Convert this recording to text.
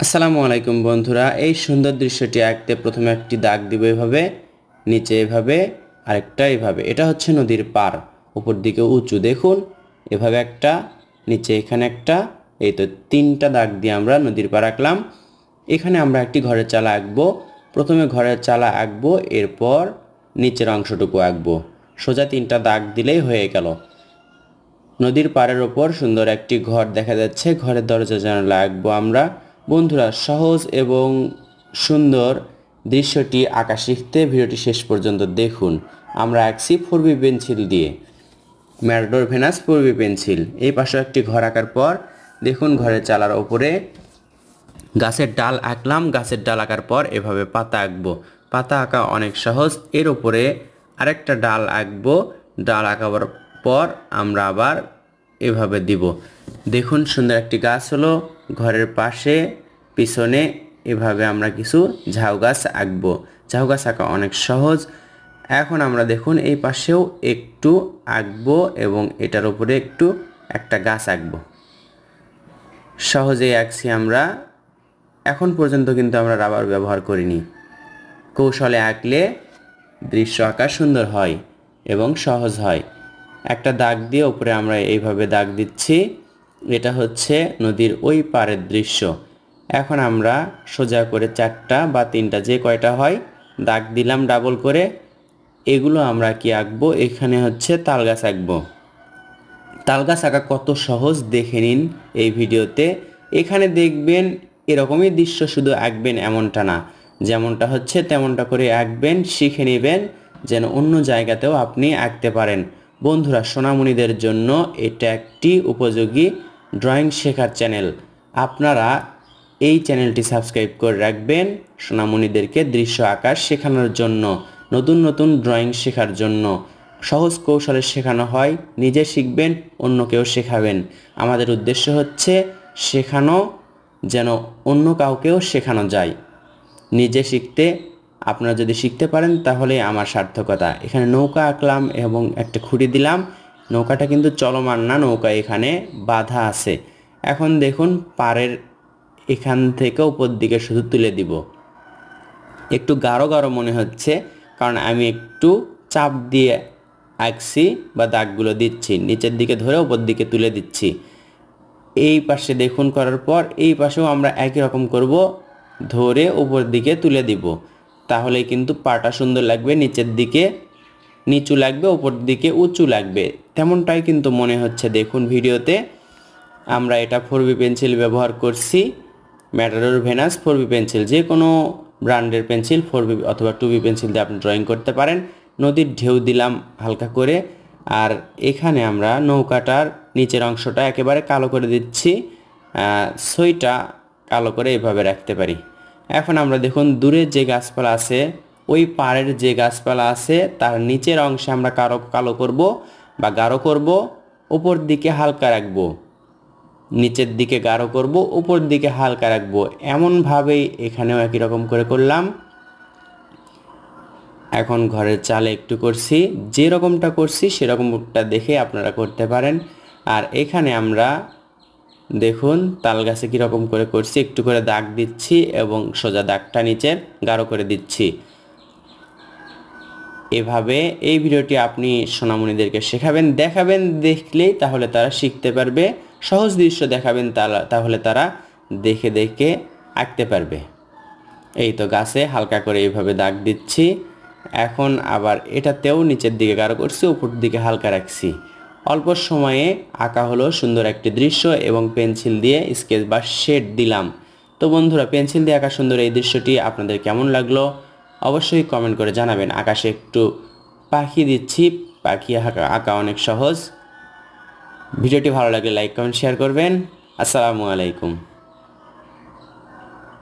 আসসালামু আলাইকুম বন্ধুরা, এই সুন্দর দৃশ্যটি আঁকতে প্রথমে একটি দাগ দিব এভাবে, নিচে এভাবে, আরেকটা এভাবে। এটা হচ্ছে নদীর পার, উপর দিকে উঁচু দেখুন, এভাবে একটা, নিচে এখানে একটা, এই তো তিনটা দাগ দিয়ে আমরা নদীর পার আঁকলাম। এখানে আমরা একটি ঘরের চালা আঁকবো। প্রথমে ঘরের চালা আঁকবো, এরপর নিচের অংশটুকু আঁকবো। সোজা তিনটা দাগ দিলেই হয়ে গেল। নদীর পাড়ের ওপর সুন্দর একটি ঘর দেখা যাচ্ছে, ঘরের দরজা জানালা আঁকবো আমরা। বন্ধুরা, সহজ এবং সুন্দর দৃশ্যটি আঁকা শিখতে ভিডিওটি শেষ পর্যন্ত দেখুন। আমরা আঁকছি 4B পেন্সিল দিয়ে, ম্যাটাডোর ভেনাস 4B পেন্সিল। এই পাশে একটি ঘর আঁকার পর দেখুন ঘরের চালার ওপরে গাছের ডাল আঁকলাম। গাছের ডাল আঁকার পর এভাবে পাতা আঁকবো। পাতা আঁকা অনেক সহজ। এর ওপরে আরেকটা ডাল আঁকবো। ডাল আঁকাবার পর আমরা আবার এভাবে দিব। দেখুন সুন্দর একটি গাছ হলো। ঘরের পাশে পিছনে এভাবে আমরা কিছু ঝাউ গাছ আঁকবো। ঝাউ গাছ আঁকা অনেক সহজ। এখন আমরা দেখুন এই পাশেও একটু আঁকবো এবং এটার উপরে একটু একটা গাছ আঁকবো। সহজেই আঁকছি আমরা। এখন পর্যন্ত কিন্তু আমরা রাবার ব্যবহার করিনি। কৌশলে আঁকলে দৃশ্য আঁকা সুন্দর হয় এবং সহজ হয়। একটা দাগ দিয়ে উপরে আমরা এইভাবে দাগ দিচ্ছি। এটা হচ্ছে নদীর ওই পারের দৃশ্য। এখন আমরা সোজা করে 4টা বা 3টা যে কয়টা হয় দাগ দিলাম ডাবল করে। এগুলো আমরা কি আঁকবো? এখানে হচ্ছে তাল গাছ আঁকবো। তাল গাছ আঁকা কত সহজ দেখে নিন এই ভিডিওতে। এখানে দেখবেন এরকমই দৃশ্য শুধু আঁকবেন এমনটা না, যেমনটা হচ্ছে তেমনটা করে আঁকবেন, শিখে নেবেন যেন অন্য জায়গাতেও আপনি আঁকতে পারেন। বন্ধুরা, সোনামণিদের জন্য এটা একটি উপযোগী ড্রয়িং শেখার চ্যানেল। আপনারা এই চ্যানেলটি সাবস্ক্রাইব করে রাখবেন সোনামণিদেরকে দৃশ্য আঁকা শেখানোর জন্য, নতুন নতুন ড্রয়িং শেখার জন্য। সহজ কৌশলে শেখানো হয়, নিজে শিখবেন, অন্যকেও শেখাবেন। আমাদের উদ্দেশ্য হচ্ছে শেখানো যেন অন্য কাউকেও শেখানো যায়। নিজে শিখতে আপনারা যদি শিখতে পারেন তাহলে আমার সার্থকতা। এখানে নৌকা আঁকলাম এবং একটা খুঁটি দিলাম। নৌকাটা কিন্তু চলমান না, নৌকা এখানে বাঁধা আছে। এখন দেখুন পাড়ের এখান থেকে উপর দিকে শুধু তুলে দিব। একটু গাঢ় গাঢ় মনে হচ্ছে কারণ আমি একটু চাপ দিয়ে আঁকছি বা দাগগুলো দিচ্ছি, নিচের দিকে ধরে উপর দিকে তুলে দিচ্ছি। এই পাশে দেখুন করার পর এই পাশেও আমরা একই রকম করব, ধরে উপর দিকে তুলে দিব। তাহলে কিন্তু পাটা সুন্দর লাগবে, নিচের দিকে নিচু লাগবে, উপর দিকে উঁচু লাগবে। তেমনটাই কিন্তু মনে হচ্ছে দেখুন ভিডিওতে। আমরা এটা 4B পেন্সিল ব্যবহার করছি, ম্যাটাডোর ভেনাস 4B পেন্সিল। যে কোনো ব্র্যান্ডের পেন্সিল 4B অথবা 2B পেন্সিল দিয়ে আপনি ড্রয়িং করতে পারেন। নদীর ঢেউ দিলাম হালকা করে। আর এখানে আমরা নৌকাটার নিচের অংশটা একেবারে কালো করে দিচ্ছি, সইটা কালো করে এভাবে রাখতে পারি। এখন আমরা দেখুন দূরে যে গাছপালা আছে, ওই পাড়ের যে গাছপালা আছে তার নিচের অংশে আমরা কালো করব বা গাঢ় করব, উপর দিকে হালকা রাখবো। নিচের দিকে গাঢ় করব, উপর দিকে হালকা রাখবো। এমনভাবেই এখানেও একই রকম করে করলাম। এখন ঘরের চালে একটু করছি, যে রকমটা করছি সেরকমটা দেখে আপনারা করতে পারেন। আর এখানে আমরা দেখুন তাল গাছে কীরকম করে করছি, একটু করে দাগ দিচ্ছি এবং সোজা দাগটা নিচের গাঢ় করে দিচ্ছি। এভাবে এই ভিডিওটি আপনি সোনামণিদেরকে শেখাবেন, দেখাবেন, দেখলেই তাহলে তারা শিখতে পারবে। সহজ দৃশ্য দেখাবেন তাহলে তারা দেখে দেখে আঁকতে পারবে। এই তো গাছে হালকা করে এইভাবে দাগ দিচ্ছি। এখন আবার এটাতেও নিচের দিকে গাঢ় করছি, উপর দিকে হালকা রাখছি। অল্প সময়ে আঁকা হলো সুন্দর একটি দৃশ্য এবং পেন্সিল দিয়ে স্কেচ বা শেড দিলাম। তো বন্ধুরা, পেন্সিল দিয়ে আঁকা সুন্দর এই দৃশ্যটি আপনাদের কেমন লাগলো অবশ্যই কমেন্ট করে জানাবেন। আকাশে একটু পাখি দিচ্ছি, পাখি আঁকা অনেক সহজ। ভিডিওটি ভালো লাগলে লাইক কমেন্ট শেয়ার করবেন। আসসালামু আলাইকুম।